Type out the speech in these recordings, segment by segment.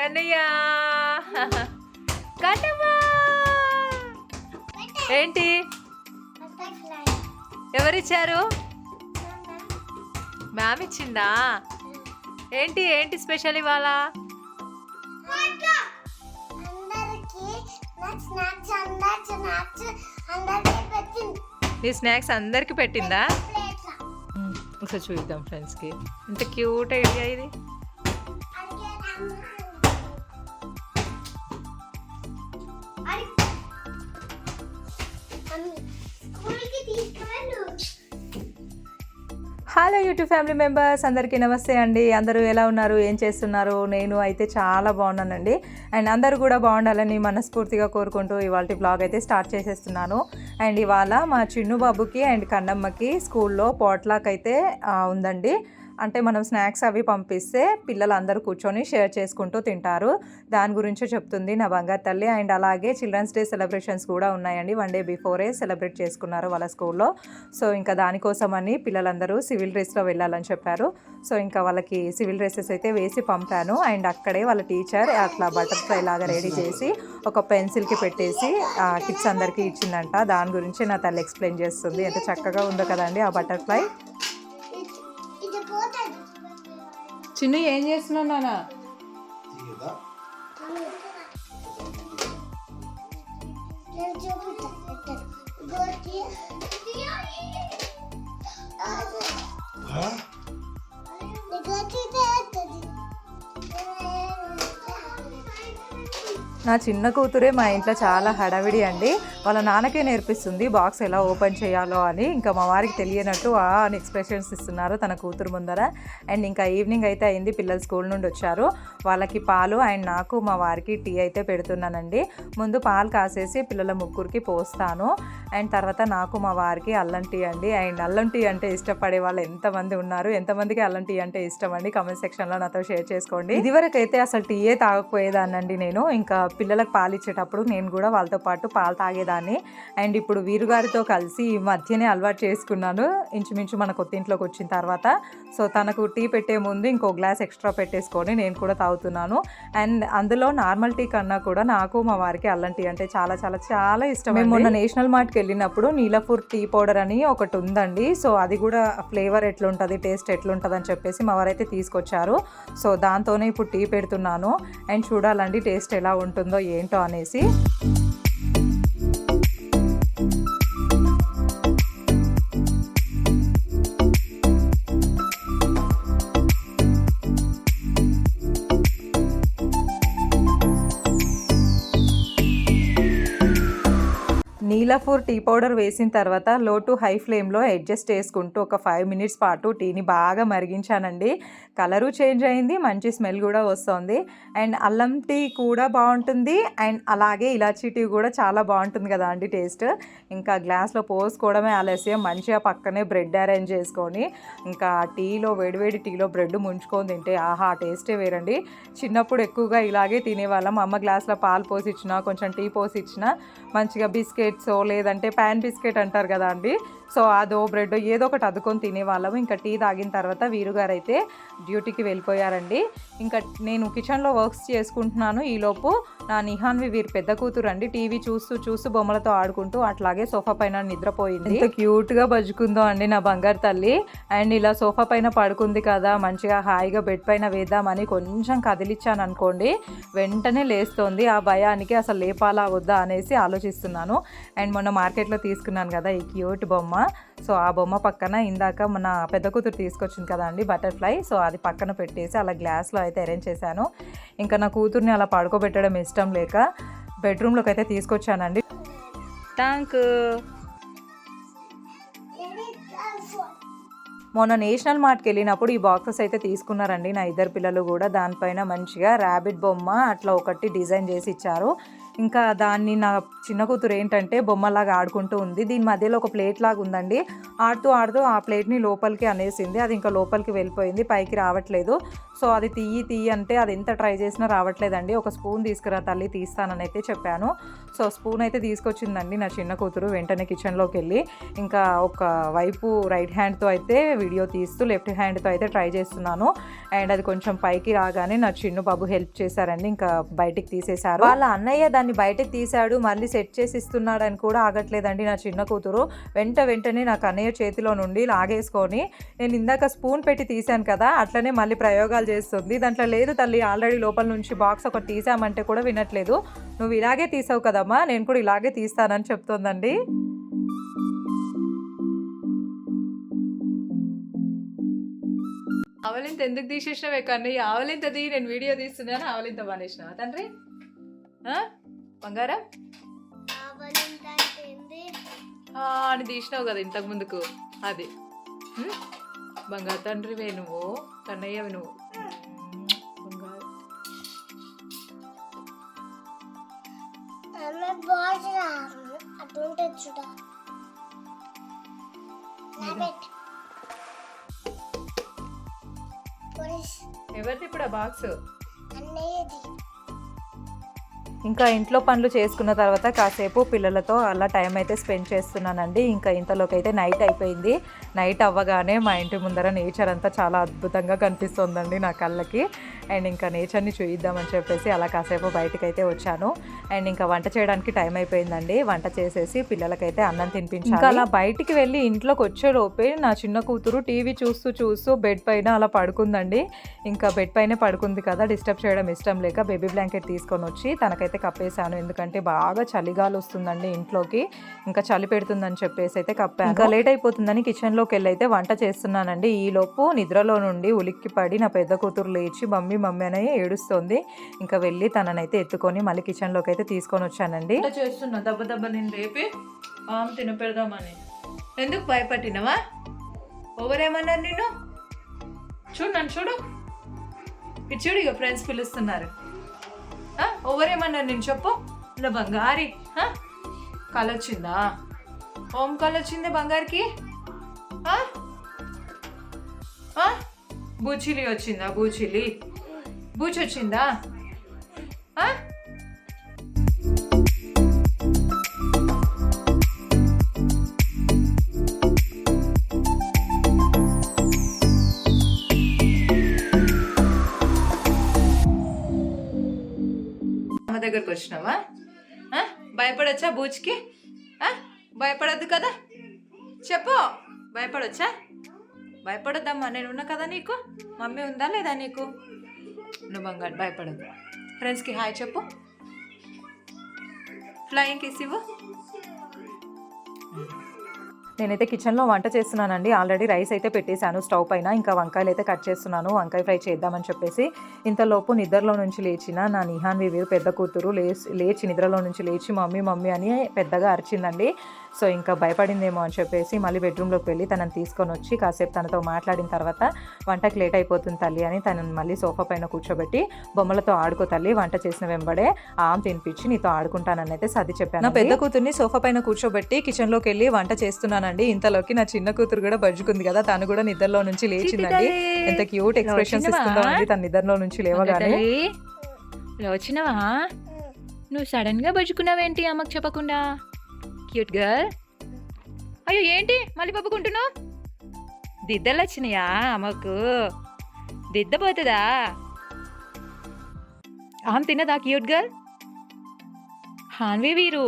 కన్నయ్య కన్నమ్మ ఏంటి ఎవరిచ్చారు? మ్యామ్ ఇచ్చిందా? ఏంటి ఏంటి స్పెషల్ ఇవాళ? నీ స్నాక్స్ అందరికి పెట్టిందా? ఒకసారి చూద్దాం ఫ్రెండ్స్కి. ఎంత క్యూట్ ఐడియా ఇది. హలో యూట్యూబ్ ఫ్యామిలీ మెంబర్స్, అందరికీ నమస్తే అండి. అందరూ ఎలా ఉన్నారు, ఏం చేస్తున్నారు? నేను అయితే చాలా బాగున్నానండి. అండ్ అందరూ కూడా బాగుండాలని మనస్ఫూర్తిగా కోరుకుంటూ ఇవాళ బ్లాగ్ అయితే స్టార్ట్ చేసేస్తున్నాను. అండ్ ఇవాళ మా చిన్ను బాబుకి అండ్ కన్నమ్మకి స్కూల్లో పాట్లాక్ అయితే ఉందండి. అంటే మనం స్నాక్స్ అవి పంపిస్తే పిల్లలు అందరూ కూర్చొని షేర్ చేసుకుంటూ తింటారు. దాని గురించే చెప్తుంది నా బంగారు తల్లి. అండ్ అలాగే చిల్డ్రన్స్ డే సెలబ్రేషన్స్ కూడా ఉన్నాయండి. 1 డే బిఫోరే సెలబ్రేట్ చేసుకున్నారు వాళ్ళ స్కూల్లో. సో ఇంకా దానికోసమని పిల్లలందరూ సివిల్ డ్రెస్లో వెళ్ళాలని చెప్పారు. సో ఇంకా వాళ్ళకి సివిల్ డ్రెస్సెస్ అయితే వేసి పంపాను. అండ్ అక్కడే వాళ్ళ టీచర్ అట్లా బటర్ఫ్లై లాగా రెడీ చేసి ఒక పెన్సిల్కి పెట్టేసి కిడ్స్ అందరికీ ఇచ్చిందంట. దాని గురించి నా తల్లి ఎక్స్ప్లెయిన్ చేస్తుంది. ఎంత చక్కగా ఉందో కదండి ఆ బటర్ఫ్లై. చిన్ను ఏం చేస్తున్నావు నాన్న? నా చిన్న కూతురే మా ఇంట్లో చాలా హడావిడి అండి. వాళ్ళ నాన్నకే నేర్పిస్తుంది బాక్స్ ఎలా ఓపెన్ చేయాలో అని. ఇంకా మా వారికి తెలియనట్టు అని ఎక్స్ప్రెషన్స్ ఇస్తున్నారు తన కూతురు ముందర. అండ్ ఇంకా ఈవినింగ్ అయితే అయింది, పిల్లలు స్కూల్ నుండి వచ్చారు. వాళ్ళకి పాలు అండ్ నాకు మా వారికి టీ అయితే పెడుతున్నానండి. ముందు పాలు కాసేసి పిల్లల ముగ్గురికి పోస్తాను. అండ్ తర్వాత నాకు మా వారికి అల్లం టీ అండి. అండ్ అల్లం టీ అంటే ఇష్టపడే వాళ్ళు ఎంతమంది ఉన్నారు, ఎంతమందికి అల్లం టీ అంటే ఇష్టం అండి, కామెంట్ సెక్షన్లో నాతో షేర్ చేసుకోండి. ఇదివరకు అయితే అసలు టీయే తాగకపోయేదాన్నండి నేను. ఇంకా పిల్లలకు పాలు ఇచ్చేటప్పుడు నేను కూడా వాళ్ళతో పాటు పాలు తాగేదాన్ని. అండ్ ఇప్పుడు వీరుగారితో కలిసి ఈ మధ్యనే అలవాటు చేసుకున్నాను, ఇంచుమించు మన కొత్త ఇంట్లోకి వచ్చిన తర్వాత. సో తనకు టీ పెట్టే ముందు ఇంకో గ్లాస్ ఎక్స్ట్రా పెట్టేసుకొని నేను కూడా తాగుతున్నాను. అండ్ అందులో నార్మల్ టీ కన్నా కూడా నాకు మా వారికి అల్లం టీ అంటే చాలా చాలా చాలా ఇష్టం. మేము మొన్న నేషనల్ మార్ట్కి వెళ్ళినప్పుడు నీలపూర్ టీ పౌడర్ అని ఒకటి ఉందండి. సో అది కూడా ఫ్లేవర్ ఎట్లుంటుంది, టేస్ట్ ఎట్లుంటుంది అని చెప్పేసి మా వారైతే తీసుకొచ్చారు. సో దాంతోనే ఇప్పుడు టీ పెడుతున్నాను. అండ్ చూడాలండి టేస్ట్ ఎలా ఉంటుందో ఏంటో అనేసి. నీలపూర్ టీ పౌడర్ వేసిన తర్వాత లో టు హై ఫ్లేమ్లో అడ్జస్ట్ చేసుకుంటూ ఒక 5 మినిట్స్ పాటు టీని బాగా మరిగించానండి. కలరు చేంజ్ అయింది, మంచి స్మెల్ కూడా వస్తుంది. అండ్ అల్లం టీ కూడా బాగుంటుంది. అండ్ అలాగే ఇలాచీ టీ కూడా చాలా బాగుంటుంది కదా అండి టేస్ట్. ఇంకా గ్లాస్లో పోసుకోవడమే ఆలస్యం. మంచిగా పక్కనే బ్రెడ్ అరేంజ్ చేసుకొని ఇంకా టీలో వేడివేడి టీలో బ్రెడ్ ముంచుకొని తింటే ఆహా టేస్టే వేరండి. చిన్నప్పుడు ఎక్కువగా ఇలాగే తినేవాళ్ళం. అమ్మ గ్లాస్లో పాలు పోసి ఇచ్చినా, కొంచెం టీ పోసి ఇచ్చినా మంచిగా బిస్కెట్స్ లేదంటే ప్యాన్ బిస్కెట్ అంటారు కదా అండి, సో అదో బ్రెడ్ ఏదో ఒకటి అద్దుకొని తినేవాళ్ళము. ఇంకా టీ తాగిన తర్వాత వీరుగారు అయితే డ్యూటీకి వెళ్ళిపోయారండి. ఇంకా నేను కిచెన్లో వర్క్స్ చేసుకుంటున్నాను. ఈలోపు నా నిహాన్వి వీరు పెద్ద కూతురు అండి టీవీ చూస్తూ చూస్తూ బొమ్మలతో ఆడుకుంటూ అట్లాగే సోఫా పైన నిద్రపోయింది. ఎంత క్యూట్గా బజ్జుకుందో అండి నా బంగారు తల్లి. అండ్ ఇలా సోఫా పైన పడుకుంది కదా, మంచిగా హాయిగా బెడ్ పైన వేద్దామని కొంచెం కదిలిచ్చాను అనుకోండి, వెంటనే లేస్తోంది. ఆ భయానికి అసలు లేపాలా వద్దా అనేసి ఆలోచిస్తున్నాను. అండ్ మొన్న మార్కెట్లో తీసుకున్నాను కదా ఈ క్యూట్ బొమ్మ. సో ఆ బొమ్మ పక్కన ఇందాక మన పెద్ద కూతురు తీసుకొచ్చింది కదా అండి బటర్ఫ్లై, సో అది పక్కన పెట్టేసి అలా గ్లాస్లో అయితే అరేంజ్ చేశాను. ఇంకా నా కూతుర్ని అలా పడుకోబెట్టడం ఇష్టం లేక బెడ్రూమ్లోకి అయితే తీసుకొచ్చానండి. థ్యాంక్. మొన్న నేషనల్ మార్ట్కి వెళ్ళినప్పుడు ఈ బాక్సెస్ అయితే తీసుకున్నారండి నా ఇద్దరు పిల్లలు కూడా. దానిపైన మంచిగా ర్యాబిట్ బొమ్మ అట్లా ఒకటి డిజైన్ చేసి ఇచ్చారు. ఇంకా దాన్ని నా చిన్న కూతురు ఏంటంటే బొమ్మలాగా ఆడుకుంటూ ఉంది. దీని మధ్యలో ఒక ప్లేట్ లాగా ఉందండి. ఆడుతూ ఆడుతూ ఆ ప్లేట్ని లోపలికి అనేసింది. అది ఇంకా లోపలికి వెళ్ళిపోయింది, పైకి రావట్లేదు. సో అది తీయి అంటే అది ఎంత ట్రై చేసినా రావట్లేదండి. ఒక స్పూన్ తీసుకురా తల్లి, తీస్తానని అయితే చెప్పాను. సో స్పూన్ అయితే తీసుకొచ్చిందండి నా చిన్న కూతురు. వెంటనే కిచెన్లోకి వెళ్ళి ఇంకా ఒక వైపు రైట్ హ్యాండ్తో అయితే వీడియో తీస్తూ లెఫ్ట్ హ్యాండ్తో అయితే ట్రై చేస్తున్నాను. అండ్ అది కొంచెం పైకి రాగానే నా చిన్న బాబు హెల్ప్ చేశారండి, ఇంకా బయటికి తీసేశారు. వాళ్ళ అన్నయ్య దాన్ని బయటకు తీశాడు, మళ్ళీ సెట్ చేసి ఇస్తున్నాడు అని కూడా ఆగట్లేదండి నా చిన్న కూతురు. వెంటనే నాకు అన్నయ్య చేతిలో నుండి లాగేసుకొని, నేను ఇందాక స్పూన్ పెట్టి తీశాను కదా అట్లనే మళ్ళీ ప్రయోగాలు చేస్తుంది. దాంట్లో లేదు తల్లి, ఆల్రెడీ లోపల నుంచి బాక్స్ ఒకటి తీసామంటే కూడా వినట్లేదు. నువ్వు ఇలాగే తీసావు కదమ్మా, నేను కూడా ఇలాగే తీస్తానని చెప్తోందండి. ఆవలింత ఎందుకు తీసేసినావే కన్నయ్య? ఆవలింతది నేను వీడియో తీస్తున్నాను, ఆవలింత మానేసినావా తండ్రి? బంగారం అని తీసినావు కదా ఇంతకు ముందుకు, అది బంగారు తండ్రివే నువ్వు, కన్నయ్యవి నువ్వు. ఎవరిది ఇప్పుడు ఆ బాక్స్? ఇంకా ఇంట్లో పనులు చేసుకున్న తర్వాత కాసేపు పిల్లలతో అలా టైం అయితే స్పెండ్ చేస్తున్నానండి. ఇంకా ఇంతలోకి అయితే నైట్ అయిపోయింది. నైట్ అవ్వగానే మా ఇంటి ముందర నేచర్ అంతా చాలా అద్భుతంగా కనిపిస్తుందండి నా కళ్ళకి. అండ్ ఇంకా నేచర్ని చూయిద్దామని చెప్పేసి అలా కాసేపు బయటకు అయితే వచ్చాను. అండ్ ఇంకా వంట చేయడానికి టైం అయిపోయిందండి. వంట చేసేసి పిల్లలకైతే అన్నం తినిపించాను. ఇంకా అలా బయటికి వెళ్ళి ఇంట్లోకి వచ్చేలోపే నా చిన్న కూతురు టీవీ చూస్తూ బెడ్ పైన అలా పడుకుందండి. ఇంకా బెడ్ పైనే పడుకుంది కదా, డిస్టర్బ్ చేయడం ఇష్టం లేక బేబీ బ్లాంకెట్ తీసుకొని వచ్చి తనకైతే కప్పేశాను. ఎందుకంటే బాగా చలిగాలి వస్తుందండి ఇంట్లోకి, ఇంకా చలి పెడుతుందని చెప్పేసి అయితే కప్పాను. ఇంకా లేట్ అయిపోతుందని కిచెన్లోకి వెళ్ళి అయితే వంట చేస్తున్నానండి. ఈలోపు నిద్రలో నుండి ఉలిక్కిపడి నా పెద్ద కూతురు లేచి మమ్మీ అని ఏడుస్తోంది. ఇంకా వెళ్ళి తననైతే ఎత్తుకొని మళ్ళీ కిచెన్లోకి అయితే తీసుకొని వచ్చానండి. చేస్తున్నా దెబ్బ నేను రేపి తినపెడదామని. ఎందుకు భయపట్టినవా? ఎవరేమన్నారు నిన్ను? చూడు నన్ను చూడు, ఇది చూడు, ఇక ఫ్రెండ్స్ పిలుస్తున్నారు. ఎవరేమన్నారు నేను చెప్పు? ఇలా బంగారి కళ వచ్చిందా? ఓం కళ వచ్చిందే బంగారికి? బూచిలి వచ్చిందా? బూచి వచ్చిందా? అమ్మ దగ్గరకు వచ్చినావా? భయపడొచ్చా బూచికి? భయపడద్దు కదా, చెప్పు. భయపడొచ్చా? భయపడొద్దమ్మా, నేను ఉన్నా కదా నీకు. మమ్మీ ఉందా లేదా నీకు? నువ్వు బంగారు భయపడద్దు. ఫ్రెండ్స్కి హాయ్ చెప్పు, ఫ్లయింగ్ కిస్ ఇవ్వు. నేనైతే కిచెన్లో వంట చేస్తున్నానండి. ఆల్రెడీ రైస్ అయితే పెట్టేశాను స్టవ్ పైన. ఇంకా వంకాయలు అయితే కట్ చేస్తున్నాను, వంకాయ ఫ్రై చేద్దామని చెప్పేసి. ఇంతలోపు నిద్రలో నుంచి లేచిన నా నిహాన్ వివీర్ పెద్ద కూతురు లేచి నిద్రలో నుంచి లేచి మమ్మీ అని పెద్దగా అరిచిందండి. సో ఇంకా భయపడిందేమో అని చెప్పేసి మళ్ళీ బెడ్రూమ్లోకి వెళ్ళి తనని తీసుకొని వచ్చి కాసేపు తనతో మాట్లాడిన తర్వాత వంటకి లేట్ అయిపోతుంది తల్లి అని తనని మళ్ళీ సోఫా పైన కూర్చోబెట్టి బొమ్మలతో ఆడుకో తల్లి, వంట చేసిన వెంబడే తినిపించి నీతో ఆడుకుంటానని అయితే సర్ది చెప్పాను. నా పెద్ద కూతుర్ని సోఫా పైన కూర్చోబెట్టి కిచెన్లోకి వెళ్ళి వంట చేస్తున్నానండి. ఇంతలోకి నా చిన్న కూతురు కూడా బజ్జుకుంది కదా, తను కూడా నిద్రలో నుంచి లేచిందండి. ఎంత క్యూట్ ఎక్స్ప్రెషన్స్ ఇస్తుందో అండి తన నిద్రలో నుంచి లేవగానే. వచ్చినవా? నువ్వు సడన్ గా బజ్జుకున్నావేంటి అమ్మకు చెప్పకుండా? Cute girl. అయ్యో ఏంటి మళ్ళీ పప్పుకుంటున్నావు? దిద్దలు వచ్చినాయా అమ్మకు? దిద్దపోతుందా? తినదా క్యూట్ గర్ల్? హాన్వి వీరు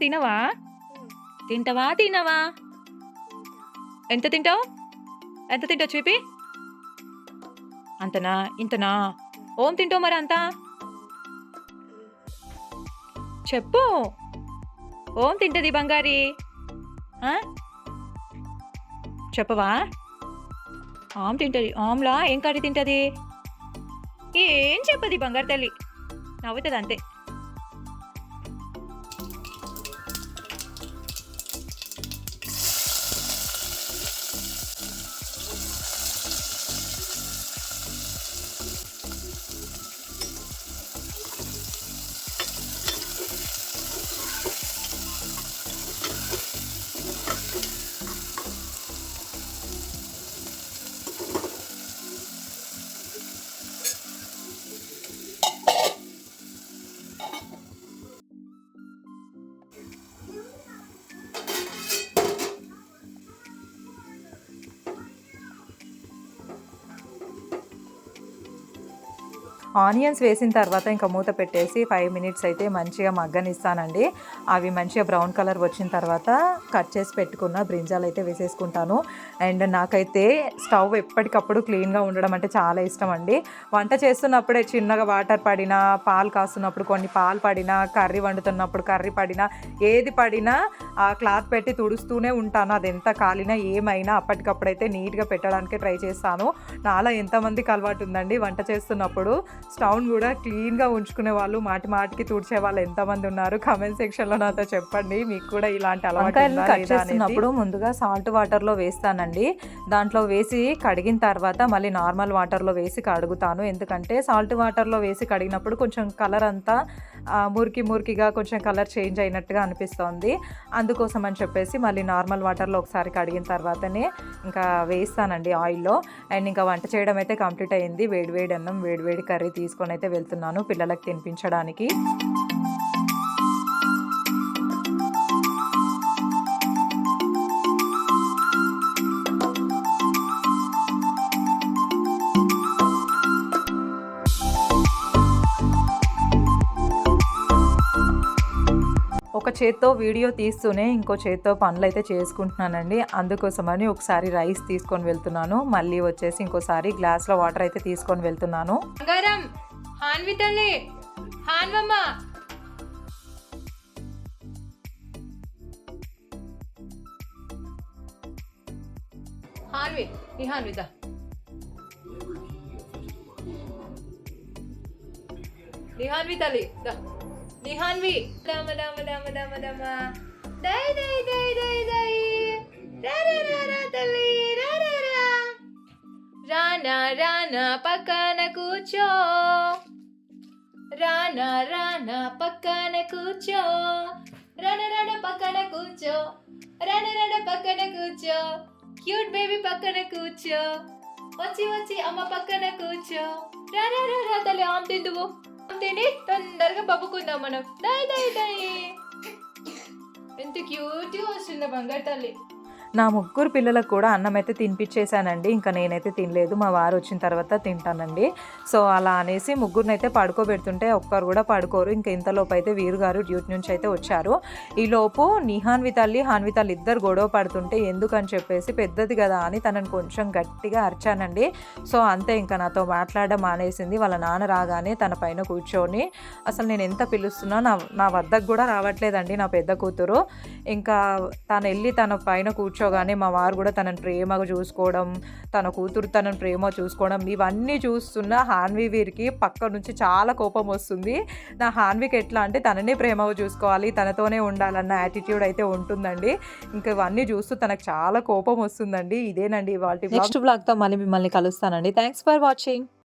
తినవా? తినవా? ఎంత తింటావు చూపి. అంతనా ఇంతనా? ఓం తింటావు మరి అంతా? చెప్పు. ఓం తింటది బంగారి? చెప్పవా? తింటది. ఆమ్లా ఏం కర్రీ తింటది? ఏం చెప్పది బంగారు తల్లి, నవ్వుతుంది అంతే. ఆనియన్స్ వేసిన తర్వాత ఇంకా మూత పెట్టేసి 5 మినిట్స్ అయితే మంచిగా మగ్గనిస్తానండి. అవి మంచిగా బ్రౌన్ కలర్ వచ్చిన తర్వాత కట్ చేసి పెట్టుకున్న బ్రింజాలు అయితే వేసేసుకుంటాను. అండ్ నాకైతే స్టవ్ ఎప్పటికప్పుడు క్లీన్గా ఉండడం అంటే చాలా ఇష్టం అండి. వంట చేస్తున్నప్పుడే చిన్నగా వాటర్ పడినా, పాలు కాస్తున్నప్పుడు కొన్ని పాలు పడినా, కర్రీ వండుతున్నప్పుడు కర్రీ పడినా, ఏది పడినా ఆ క్లాత్ పెట్టి తుడుస్తూనే ఉంటాను. అది ఎంత కాలినా ఏమైనా అప్పటికప్పుడైతే నీట్గా పెట్టడానికే ట్రై చేస్తాను. నాలా ఎంతమందికి అలవాటు ఉందండి వంట చేస్తున్నప్పుడు స్టవ్ని కూడా క్లీన్గా ఉంచుకునే వాళ్ళు, మాటి మాటికి తుడిచే వాళ్ళు ఎంతమంది ఉన్నారు కామెంట్ సెక్షన్లో నాతో చెప్పండి. మీకు కూడా ఇలాంటి అలవాటు కట్ చేస్తున్నప్పుడు ముందుగా సాల్ట్ వాటర్లో వేస్తానండి. దాంట్లో వేసి కడిగిన తర్వాత మళ్ళీ నార్మల్ వాటర్లో వేసి కడుగుతాను. ఎందుకంటే సాల్ట్ వాటర్లో వేసి కడిగినప్పుడు కొంచెం కలర్ అంతా మురికిగా కొంచెం కలర్ చేంజ్ అయినట్టుగా అనిపిస్తుంది. అందుకోసం అని చెప్పేసి మళ్ళీ నార్మల్ వాటర్లో ఒకసారి కడిగిన తర్వాతనే ఇంకా వేస్తానండి ఆయిల్లో. అండ్ ఇంకా వంట చేయడం అయితే కంప్లీట్ అయింది. వేడివేడి అన్నం, వేడివేడి కర్రీ తీసుకొని అయితే వెళ్తున్నాను పిల్లలకి తినిపించడానికి. ఒక చేత్తో వీడియో తీస్తూనే ఇంకో చేత్తో పనులైతే చేసుకుంటున్నానండి. అందుకోసమని ఒకసారి రైస్ తీసుకొని వెళ్తున్నాను, మళ్ళీ వచ్చేసి ఇంకోసారి గ్లాస్లో వాటర్ అయితే తీసుకొని వెళ్తున్నాను. బంగారం హాన్వి తల్లి, హాన్వమ్మ, హాన్వి ఈ హాన్విదా నిహాన్వి తల్లి దా, నిహాన్వి దమ దమ దమ దమ దమ దై దై దై దై దై రా రా రా రా తల్లి రా రా రా రానా రానా పక్కన కూర్చో, రానా రానా పక్కన కూర్చో, రాన రాన పక్కన కూర్చో, రాన రాన పక్కన కూర్చో, క్యూట్ బేబీ పక్కన కూర్చో, వచ్చి వచ్చి అమ్మ పక్కన కూర్చో, రా రా రా రా తల్లి ఆమె తిందువు, తిని తొందరగా పప్పుకుందాం మనం. దై దై దై ఎంత క్యూట్గా వస్తుంది బంగారు తల్లి. నా ముగ్గురు పిల్లలకు కూడా అన్నం అయితే తినిపించేశానండి. ఇంకా నేనైతే తినలేదు, మా వారు వచ్చిన తర్వాత తింటానండి. సో అలా అనేసి ముగ్గురినైతే పడుకోబెడుతుంటే ఒక్కరు కూడా పడుకోరు. ఇంకా ఇంతలోపు అయితే వీరు గారు డ్యూటీ నుంచి అయితే వచ్చారు. ఈలోపు నిహాన్వి తల్లి, హాన్వి తల్లి ఇద్దరు గొడవ పడుతుంటే ఎందుకని చెప్పేసి పెద్దది కదా అని తనని కొంచెం గట్టిగా అరిచానండి. సో అంతే, ఇంకా నాతో మాట్లాడడం మానేసింది. వాళ్ళ నాన్న రాగానే తన పైన కూర్చొని అసలు నేను ఎంత పిలుస్తున్నా నా వద్దకు కూడా రావట్లేదండి నా పెద్ద కూతురు. ఇంకా తను వెళ్ళి తన పైన కూర్చోగానే మా వారు కూడా తనని ప్రేమగా చూసుకోవడం, తన కూతురు తనని ప్రేమ చూసుకోవడం, ఇవన్నీ చూస్తున్న హాన్వి వీరికి పక్క నుంచి చాలా కోపం వస్తుంది. నా హాన్వికి ఎట్లా అంటే తననే ప్రేమగా చూసుకోవాలి, తనతోనే ఉండాలన్న యాటిట్యూడ్ అయితే ఉంటుందండి. ఇంకా ఇవన్నీ చూస్తూ తనకు చాలా కోపం వస్తుందండి. ఇదేనండి ఇవాల్టి నెక్స్ట్ బ్లాగ్తో మళ్ళీ మిమ్మల్ని కలుస్తానండి. Thanks for watching.